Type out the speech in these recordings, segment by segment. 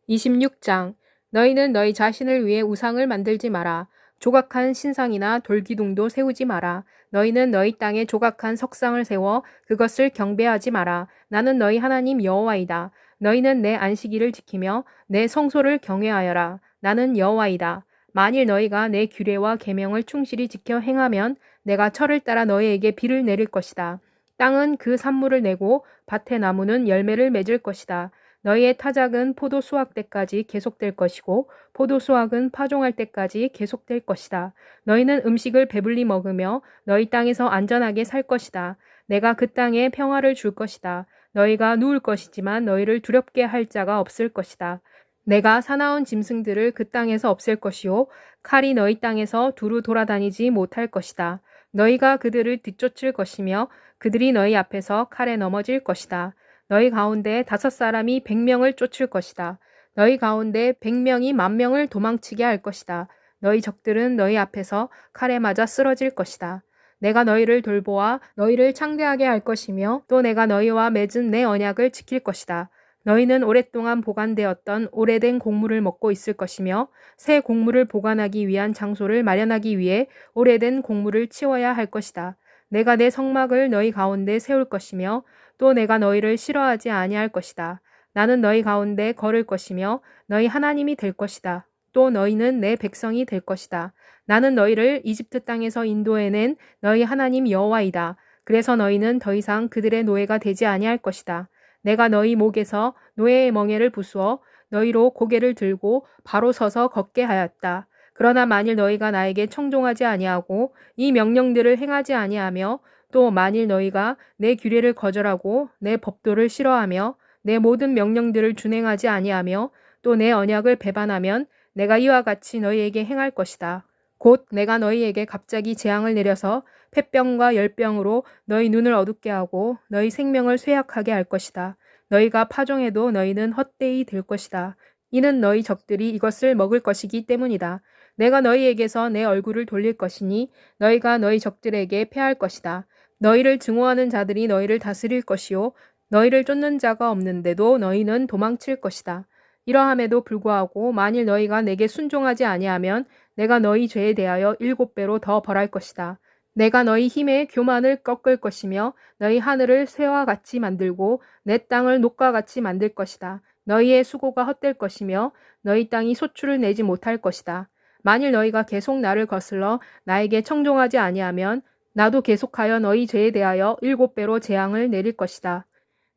26장. 너희는 너희 자신을 위해 우상을 만들지 마라. 조각한 신상이나 돌기둥도 세우지 마라. 너희는 너희 땅에 조각한 석상을 세워 그것을 경배하지 마라. 나는 너희 하나님 여호와이다. 너희는 내 안식일을 지키며 내 성소를 경외하여라. 나는 여호와이다. 만일 너희가 내 규례와 계명을 충실히 지켜 행하면 내가 철을 따라 너희에게 비를 내릴 것이다. 땅은 그 산물을 내고 밭의 나무는 열매를 맺을 것이다. 너희의 타작은 포도 수확 때까지 계속될 것이고 포도 수확은 파종할 때까지 계속될 것이다. 너희는 음식을 배불리 먹으며 너희 땅에서 안전하게 살 것이다. 내가 그 땅에 평화를 줄 것이다. 너희가 누울 것이지만 너희를 두렵게 할 자가 없을 것이다. 내가 사나운 짐승들을 그 땅에서 없앨 것이요 칼이 너희 땅에서 두루 돌아다니지 못할 것이다. 너희가 그들을 뒤쫓을 것이며 그들이 너희 앞에서 칼에 넘어질 것이다. 너희 가운데 5사람이 100명을 쫓을 것이다. 너희 가운데 100명이 10,000명을 도망치게 할 것이다. 너희 적들은 너희 앞에서 칼에 맞아 쓰러질 것이다. 내가 너희를 돌보아 너희를 창대하게 할 것이며 또 내가 너희와 맺은 내 언약을 지킬 것이다. 너희는 오랫동안 보관되었던 오래된 곡물을 먹고 있을 것이며 새 곡물을 보관하기 위한 장소를 마련하기 위해 오래된 곡물을 치워야 할 것이다. 내가 내 성막을 너희 가운데 세울 것이며 또 내가 너희를 싫어하지 아니할 것이다. 나는 너희 가운데 걸을 것이며 너희 하나님이 될 것이다. 또 너희는 내 백성이 될 것이다. 나는 너희를 이집트 땅에서 인도해낸 너희 하나님 여호와이다. 그래서 너희는 더 이상 그들의 노예가 되지 아니할 것이다. 내가 너희 목에서 노예의 멍에를 부수어 너희로 고개를 들고 바로 서서 걷게 하였다. 그러나 만일 너희가 나에게 청종하지 아니하고 이 명령들을 행하지 아니하며 또 만일 너희가 내 규례를 거절하고 내 법도를 싫어하며 내 모든 명령들을 준행하지 아니하며 또 내 언약을 배반하면 내가 이와 같이 너희에게 행할 것이다. 곧 내가 너희에게 갑자기 재앙을 내려서 폐병과 열병으로 너희 눈을 어둡게 하고 너희 생명을 쇠약하게 할 것이다. 너희가 파종해도 너희는 헛되이 될 것이다. 이는 너희 적들이 이것을 먹을 것이기 때문이다. 내가 너희에게서 내 얼굴을 돌릴 것이니 너희가 너희 적들에게 패할 것이다. 너희를 증오하는 자들이 너희를 다스릴 것이요 너희를 쫓는 자가 없는데도 너희는 도망칠 것이다. 이러함에도 불구하고 만일 너희가 내게 순종하지 아니하면 내가 너희 죄에 대하여 7배로 더 벌할 것이다. 내가 너희 힘의 교만을 꺾을 것이며 너희 하늘을 쇠와 같이 만들고 내 땅을 녹과 같이 만들 것이다. 너희의 수고가 헛될 것이며 너희 땅이 소출을 내지 못할 것이다. 만일 너희가 계속 나를 거슬러 나에게 청종하지 아니하면 나도 계속하여 너희 죄에 대하여 7배로 재앙을 내릴 것이다.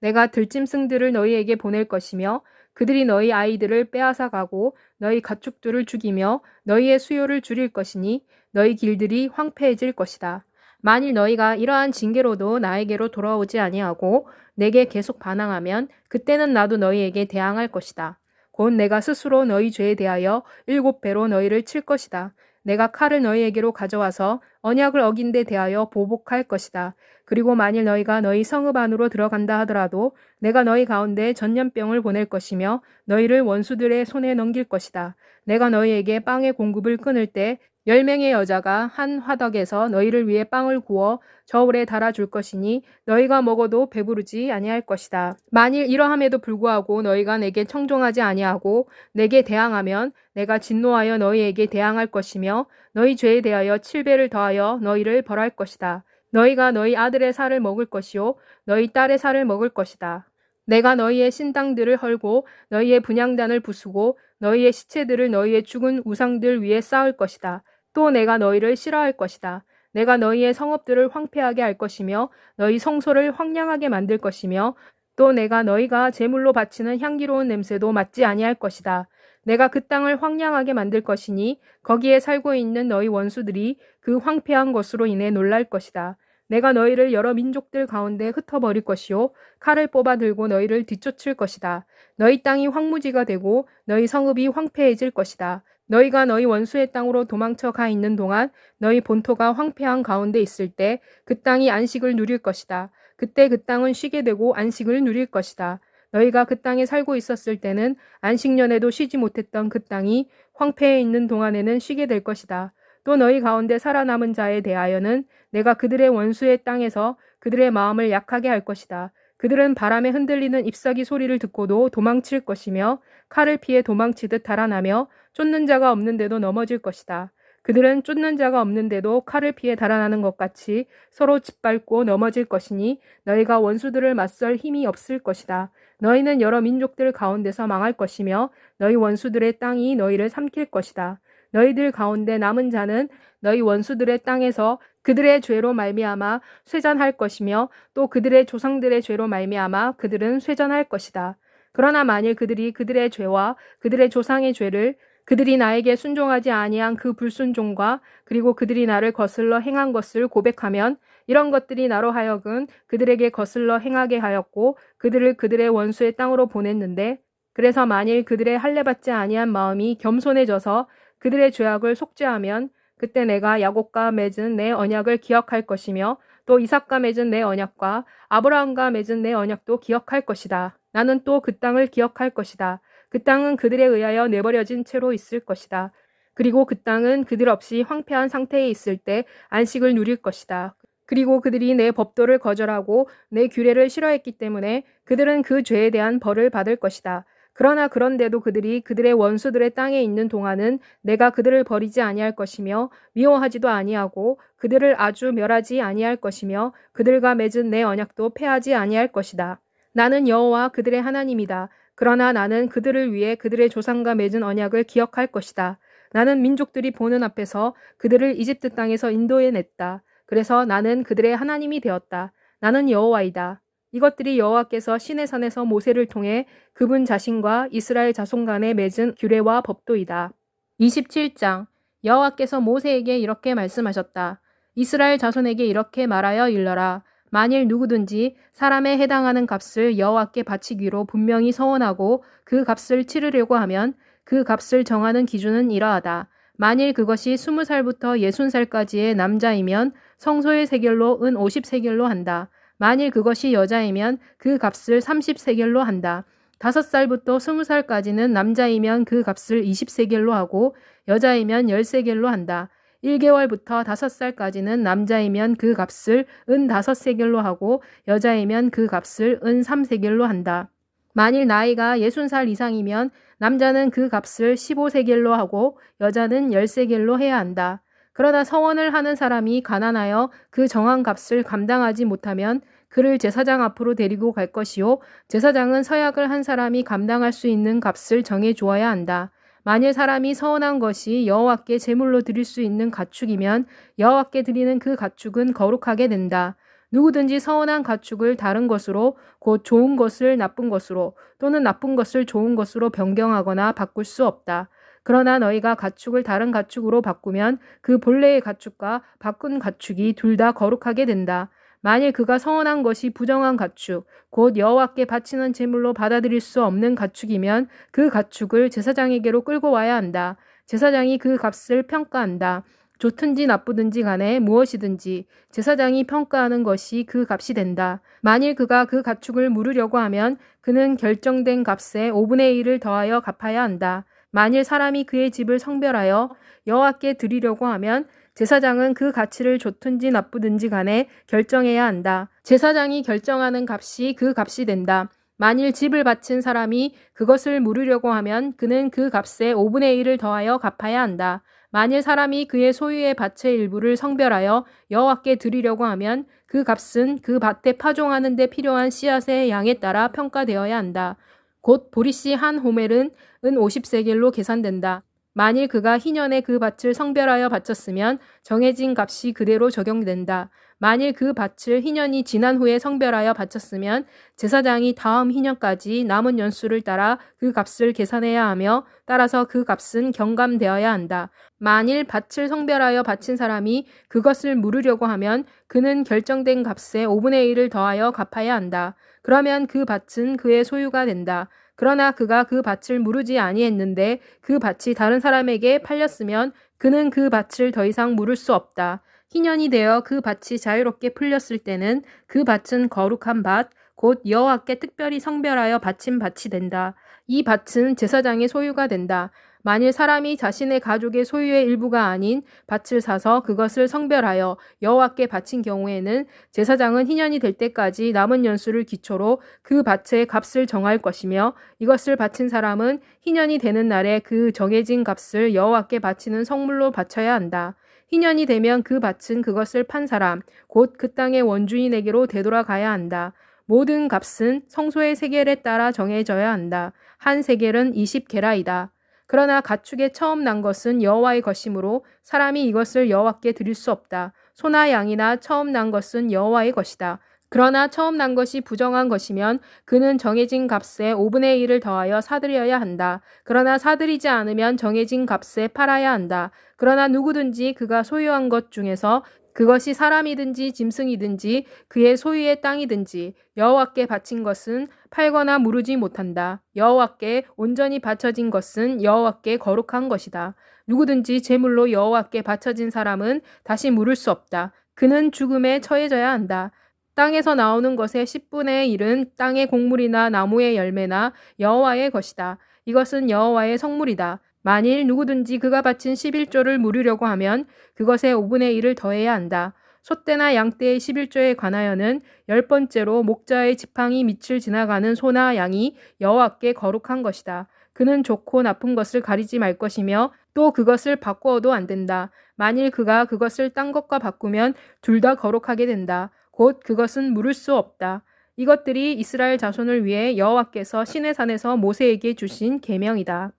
내가 들짐승들을 너희에게 보낼 것이며 그들이 너희 아이들을 빼앗아 가고 너희 가축들을 죽이며 너희의 수요를 줄일 것이니 너희 길들이 황폐해질 것이다. 만일 너희가 이러한 징계로도 나에게로 돌아오지 아니하고 내게 계속 반항하면 그때는 나도 너희에게 대항할 것이다. 곧 내가 스스로 너희 죄에 대하여 7배로 너희를 칠 것이다. 내가 칼을 너희에게로 가져와서 언약을 어긴 데 대하여 보복할 것이다. 그리고 만일 너희가 너희 성읍 안으로 들어간다 하더라도 내가 너희 가운데 전염병을 보낼 것이며 너희를 원수들의 손에 넘길 것이다. 내가 너희에게 빵의 공급을 끊을 때 10명의 여자가 한 화덕에서 너희를 위해 빵을 구워 저울에 달아줄 것이니 너희가 먹어도 배부르지 아니할 것이다. 만일 이러함에도 불구하고 너희가 내게 청종하지 아니하고 내게 대항하면 내가 진노하여 너희에게 대항할 것이며 너희 죄에 대하여 7배를 더하여 너희를 벌할 것이다. 너희가 너희 아들의 살을 먹을 것이요 너희 딸의 살을 먹을 것이다. 내가 너희의 신당들을 헐고 너희의 분향단을 부수고 너희의 시체들을 너희의 죽은 우상들 위에 쌓을 것이다. 또 내가 너희를 싫어할 것이다. 내가 너희의 성읍들을 황폐하게 할 것이며 너희 성소를 황량하게 만들 것이며 또 내가 너희가 제물로 바치는 향기로운 냄새도 맡지 아니할 것이다. 내가 그 땅을 황량하게 만들 것이니 거기에 살고 있는 너희 원수들이 그 황폐한 것으로 인해 놀랄 것이다. 내가 너희를 여러 민족들 가운데 흩어버릴 것이요 칼을 뽑아 들고 너희를 뒤쫓을 것이다. 너희 땅이 황무지가 되고 너희 성읍이 황폐해질 것이다. 너희가 너희 원수의 땅으로 도망쳐 가 있는 동안 너희 본토가 황폐한 가운데 있을 때 그 땅이 안식을 누릴 것이다. 그때 그 땅은 쉬게 되고 안식을 누릴 것이다. 너희가 그 땅에 살고 있었을 때는 안식년에도 쉬지 못했던 그 땅이 황폐해 있는 동안에는 쉬게 될 것이다. 또 너희 가운데 살아남은 자에 대하여는 내가 그들의 원수의 땅에서 그들의 마음을 약하게 할 것이다. 그들은 바람에 흔들리는 잎사귀 소리를 듣고도 도망칠 것이며 칼을 피해 도망치듯 달아나며 쫓는 자가 없는데도 넘어질 것이다. 그들은 쫓는 자가 없는데도 칼을 피해 달아나는 것 같이 서로 짓밟고 넘어질 것이니 너희가 원수들을 맞설 힘이 없을 것이다. 너희는 여러 민족들 가운데서 망할 것이며 너희 원수들의 땅이 너희를 삼킬 것이다. 너희들 가운데 남은 자는 너희 원수들의 땅에서 그들의 죄로 말미암아 쇠잔할 것이며 또 그들의 조상들의 죄로 말미암아 그들은 쇠잔할 것이다. 그러나 만일 그들이 그들의 죄와 그들의 조상의 죄를 그들이 나에게 순종하지 아니한 그 불순종과 그리고 그들이 나를 거슬러 행한 것을 고백하면 이런 것들이 나로 하여금 그들에게 거슬러 행하게 하였고 그들을 그들의 원수의 땅으로 보냈는데 그래서 만일 그들의 할례받지 아니한 마음이 겸손해져서 그들의 죄악을 속죄하면 그때 내가 야곱과 맺은 내 언약을 기억할 것이며 또 이삭과 맺은 내 언약과 아브라함과 맺은 내 언약도 기억할 것이다. 나는 또 그 땅을 기억할 것이다. 그 땅은 그들에 의하여 내버려진 채로 있을 것이다. 그리고 그 땅은 그들 없이 황폐한 상태에 있을 때 안식을 누릴 것이다. 그리고 그들이 내 법도를 거절하고 내 규례를 싫어했기 때문에 그들은 그 죄에 대한 벌을 받을 것이다. 그러나 그런데도 그들이 그들의 원수들의 땅에 있는 동안은 내가 그들을 버리지 아니할 것이며 미워하지도 아니하고 그들을 아주 멸하지 아니할 것이며 그들과 맺은 내 언약도 폐하지 아니할 것이다. 나는 여호와 그들의 하나님이다. 그러나 나는 그들을 위해 그들의 조상과 맺은 언약을 기억할 것이다. 나는 민족들이 보는 앞에서 그들을 이집트 땅에서 인도해냈다. 그래서 나는 그들의 하나님이 되었다. 나는 여호와이다. 이것들이 여호와께서 시내산에서 모세를 통해 그분 자신과 이스라엘 자손 간에 맺은 규례와 법도이다. 27장 여호와께서 모세에게 이렇게 말씀하셨다. 이스라엘 자손에게 이렇게 말하여 일러라. 만일 누구든지 사람에 해당하는 값을 여호와께 바치기로 분명히 서원하고 그 값을 치르려고 하면 그 값을 정하는 기준은 이러하다. 만일 그것이 20살부터 60살까지의 남자이면 성소의 세겔로 은 50세겔로 한다. 만일 그것이 여자이면 그 값을 30세겔로 한다. 5살부터 20살까지는 남자이면 그 값을 20세겔로 하고 여자이면 10세겔로 한다. 1개월부터 5살까지는 남자이면 그 값을 은 5세겔로 하고 여자이면 그 값을 은 3세겔로 한다. 만일 나이가 60살 이상이면 남자는 그 값을 15세겔로 하고 여자는 10세겔로 해야 한다. 그러나 서원을 하는 사람이 가난하여 그 정한 값을 감당하지 못하면 그를 제사장 앞으로 데리고 갈 것이요 제사장은 서약을 한 사람이 감당할 수 있는 값을 정해 주어야 한다. 만일 사람이 서원한 것이 여호와께 제물로 드릴 수 있는 가축이면 여호와께 드리는 그 가축은 거룩하게 된다. 누구든지 서원한 가축을 다른 것으로 곧 좋은 것을 나쁜 것으로 또는 나쁜 것을 좋은 것으로 변경하거나 바꿀 수 없다. 그러나 너희가 가축을 다른 가축으로 바꾸면 그 본래의 가축과 바꾼 가축이 둘 다 거룩하게 된다. 만일 그가 서원한 것이 부정한 가축, 곧 여호와께 바치는 제물로 받아들일 수 없는 가축이면 그 가축을 제사장에게로 끌고 와야 한다. 제사장이 그 값을 평가한다. 좋든지 나쁘든지 간에 무엇이든지 제사장이 평가하는 것이 그 값이 된다. 만일 그가 그 가축을 물으려고 하면 그는 결정된 값의 5분의 1을 더하여 갚아야 한다. 만일 사람이 그의 집을 성별하여 여호와께 드리려고 하면 제사장은 그 가치를 좋든지 나쁘든지 간에 결정해야 한다. 제사장이 결정하는 값이 그 값이 된다. 만일 집을 바친 사람이 그것을 물으려고 하면 그는 그 값의 5분의 1을 더하여 갚아야 한다. 만일 사람이 그의 소유의 밭의 일부를 성별하여 여호와께 드리려고 하면 그 값은 그 밭에 파종하는 데 필요한 씨앗의 양에 따라 평가되어야 한다. 곧 보리씨 한 호멜은 은 50세겔로 계산된다. 만일 그가 희년에 그 밭을 성별하여 바쳤으면 정해진 값이 그대로 적용된다. 만일 그 밭을 희년이 지난 후에 성별하여 바쳤으면 제사장이 다음 희년까지 남은 연수를 따라 그 값을 계산해야 하며 따라서 그 값은 경감되어야 한다. 만일 밭을 성별하여 바친 사람이 그것을 물으려고 하면 그는 결정된 값의 5분의 1을 더하여 갚아야 한다. 그러면 그 밭은 그의 소유가 된다. 그러나 그가 그 밭을 무르지 아니했는데 그 밭이 다른 사람에게 팔렸으면 그는 그 밭을 더 이상 물을 수 없다. 희년이 되어 그 밭이 자유롭게 풀렸을 때는 그 밭은 거룩한 밭, 곧 여호와께 특별히 성별하여 바친 밭이 된다. 이 밭은 제사장의 소유가 된다. 만일 사람이 자신의 가족의 소유의 일부가 아닌 밭을 사서 그것을 성별하여 여호와께 바친 경우에는 제사장은 희년이 될 때까지 남은 연수를 기초로 그 밭의 값을 정할 것이며 이것을 바친 사람은 희년이 되는 날에 그 정해진 값을 여호와께 바치는 성물로 바쳐야 한다. 희년이 되면 그 밭은 그것을 판 사람, 곧 그 땅의 원주인에게로 되돌아가야 한다. 모든 값은 성소의 세겔에 따라 정해져야 한다. 한 세겔은 20게라이다. 그러나 가축의 처음 난 것은 여호와의 것이므로 사람이 이것을 여호와께 드릴 수 없다. 소나 양이나 처음 난 것은 여호와의 것이다. 그러나 처음 난 것이 부정한 것이면 그는 정해진 값의 5분의 1을 더하여 사들여야 한다. 그러나 사들이지 않으면 정해진 값에 팔아야 한다. 그러나 누구든지 그가 소유한 것 중에서 그것이 사람이든지 짐승이든지 그의 소유의 땅이든지 여호와께 바친 것은 팔거나 무르지 못한다. 여호와께 온전히 바쳐진 것은 여호와께 거룩한 것이다. 누구든지 제물로 여호와께 바쳐진 사람은 다시 물을 수 없다. 그는 죽음에 처해져야 한다. 땅에서 나오는 것의 10분의 1은 땅의 곡물이나 나무의 열매나 여호와의 것이다. 이것은 여호와의 성물이다. 만일 누구든지 그가 바친 11조를 물으려고 하면 그것의 5분의 1을 더해야 한다. 소떼나 양떼의 11조에 관하여는 10번째로 목자의 지팡이 밑을 지나가는 소나 양이 여호와께 거룩한 것이다. 그는 좋고 나쁜 것을 가리지 말 것이며 또 그것을 바꾸어도 안 된다. 만일 그가 그것을 딴 것과 바꾸면 둘 다 거룩하게 된다. 곧 그것은 물을 수 없다. 이것들이 이스라엘 자손을 위해 여호와께서 시내산에서 모세에게 주신 계명이다.